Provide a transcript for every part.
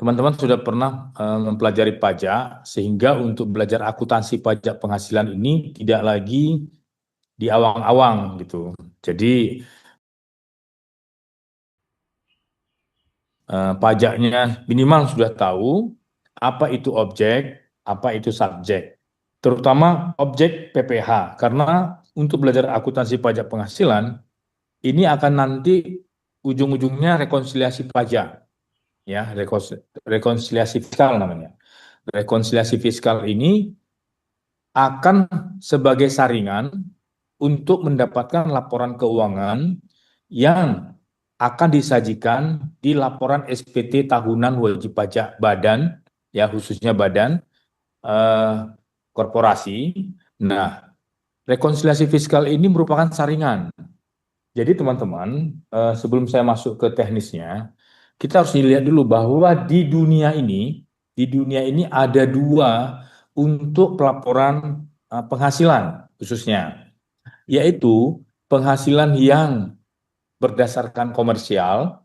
Teman-teman sudah pernah mempelajari pajak, sehingga untuk belajar akuntansi pajak penghasilan ini tidak lagi di awang-awang gitu. Jadi pajaknya minimal sudah tahu apa itu objek, apa itu subjek. Terutama objek PPH, karena untuk belajar akuntansi pajak penghasilan, ini akan nanti ujung-ujungnya rekonsiliasi pajak, ya, rekonsiliasi fiskal namanya. Rekonsiliasi fiskal ini akan sebagai saringan untuk mendapatkan laporan keuangan yang akan disajikan di laporan SPT tahunan wajib pajak badan, ya khususnya badan eh, korporasi. Nah, rekonsiliasi fiskal ini merupakan saringan. Jadi teman-teman, sebelum saya masuk ke teknisnya, kita harus lihat dulu bahwa di dunia ini ada dua untuk pelaporan penghasilan khususnya, yaitu penghasilan yang berdasarkan komersial.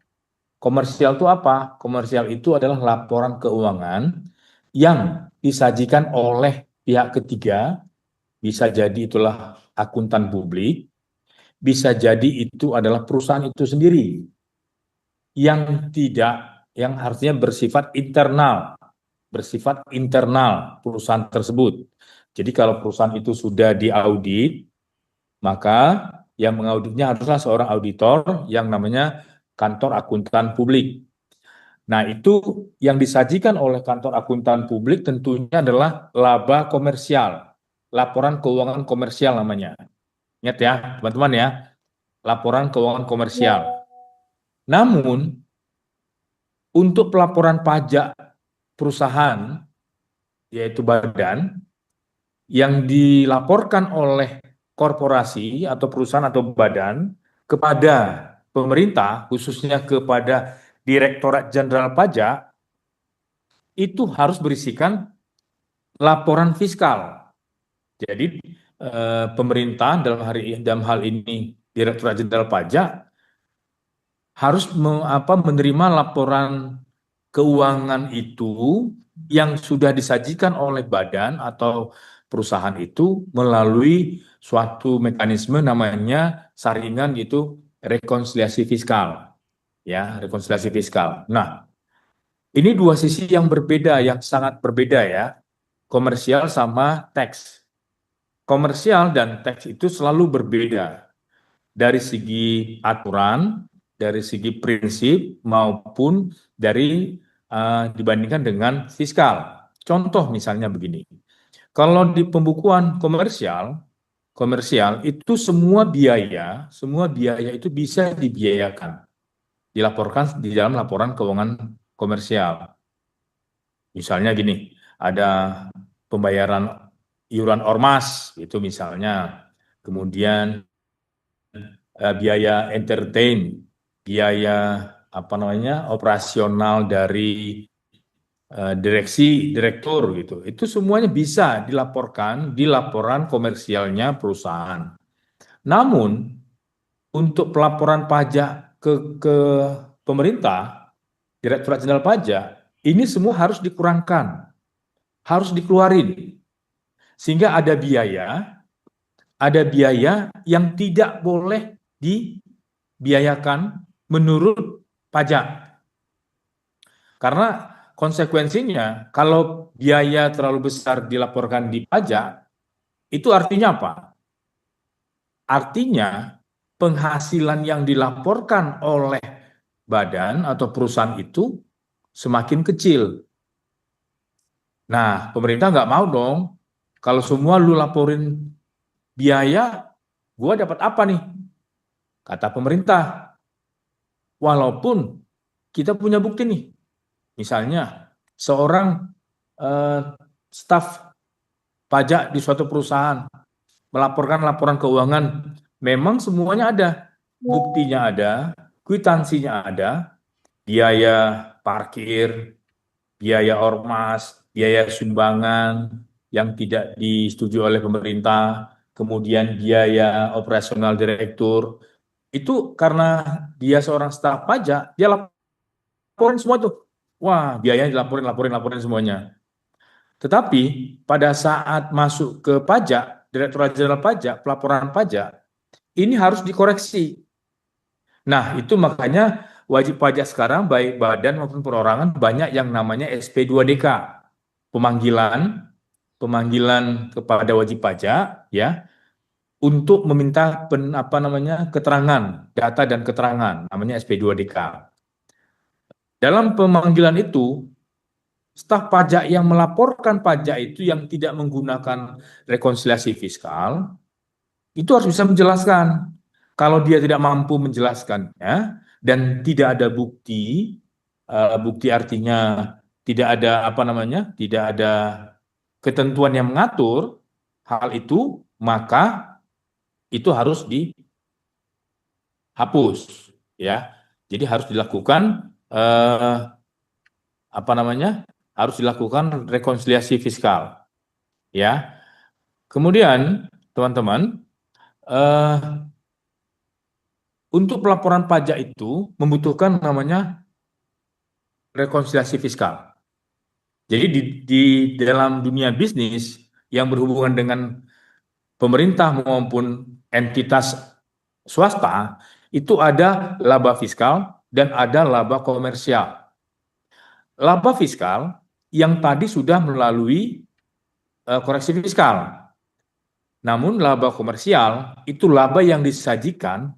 Komersial itu apa? Komersial itu adalah laporan keuangan yang disajikan oleh pihak ketiga, bisa jadi itulah akuntan publik, bisa jadi itu adalah perusahaan itu sendiri yang tidak, yang artinya bersifat internal perusahaan tersebut. Jadi kalau perusahaan itu sudah diaudit, maka yang mengauditnya haruslah seorang auditor yang namanya kantor akuntan publik. Nah, itu yang disajikan oleh kantor akuntan publik tentunya adalah laba komersial, laporan keuangan komersial namanya. Ingat ya, teman-teman ya, laporan keuangan komersial. Namun, untuk pelaporan pajak perusahaan, yaitu badan, yang dilaporkan oleh korporasi atau perusahaan atau badan kepada pemerintah, khususnya kepada Direktorat Jenderal Pajak, itu harus berisikan laporan fiskal. Jadi pemerintah dalam hal ini Direktorat Jenderal Pajak harus menerima laporan keuangan itu yang sudah disajikan oleh badan atau perusahaan itu melalui suatu mekanisme namanya saringan, itu rekonsiliasi fiskal, ya, rekonsiliasi fiskal. Nah, ini dua sisi yang berbeda, yang sangat berbeda ya, komersial sama teks. Komersial dan teks itu selalu berbeda dari segi aturan, dari segi prinsip, maupun dari dibandingkan dengan fiskal. Contoh misalnya begini, kalau di pembukuan komersial, komersial itu semua biaya itu bisa dibiayakan, dilaporkan di dalam laporan keuangan komersial. Misalnya gini, ada pembayaran iuran ormas, itu misalnya, kemudian biaya entertain, biaya apa namanya operasional dari direksi, direktur gitu. Itu semuanya bisa dilaporkan di laporan komersialnya perusahaan. Namun untuk pelaporan pajak ke pemerintah, Direktorat Jenderal Pajak, ini semua harus dikurangkan, harus dikeluarin. Sehingga ada biaya yang tidak boleh dibiayakan menurut pajak. Karena konsekuensinya kalau biaya terlalu besar dilaporkan di pajak, itu artinya apa? Artinya penghasilan yang dilaporkan oleh badan atau perusahaan itu semakin kecil. Nah, pemerintah nggak mau dong. Kalau semua lu laporin biaya, gua dapat apa nih? Kata pemerintah. Walaupun kita punya bukti nih. Misalnya, seorang eh, staf pajak di suatu perusahaan melaporkan laporan keuangan, memang semuanya ada, buktinya ada, kwitansinya ada, biaya parkir, biaya ormas, biaya sumbangan yang tidak disetujui oleh pemerintah, kemudian biaya operasional direktur, itu karena dia seorang staf pajak, dia laporin semua tuh. wah biayanya dilaporin semuanya. Tetapi pada saat masuk ke pajak, Direktorat Jenderal Pajak, pelaporan pajak, ini harus dikoreksi. Nah, itu makanya wajib pajak sekarang baik badan maupun perorangan banyak yang namanya SP2DK. Pemanggilan pemanggilan kepada wajib pajak ya untuk meminta keterangan, data dan keterangan namanya SP2DK. Dalam pemanggilan itu, staf pajak yang melaporkan pajak itu yang tidak menggunakan rekonsiliasi fiskal itu harus bisa menjelaskan. Kalau dia tidak mampu menjelaskannya dan tidak ada bukti, bukti artinya tidak ada tidak ada ketentuan yang mengatur hal itu, maka itu harus dihapus, ya. Jadi harus dilakukan eh, harus dilakukan rekonsiliasi fiskal, ya. Kemudian, teman-teman, eh, untuk pelaporan pajak itu membutuhkan namanya rekonsiliasi fiskal. Jadi di dalam dunia bisnis yang berhubungan dengan pemerintah maupun entitas swasta, itu ada laba fiskal dan ada laba komersial. Laba fiskal yang tadi sudah melalui koreksi fiskal. Namun laba komersial itu laba yang disajikan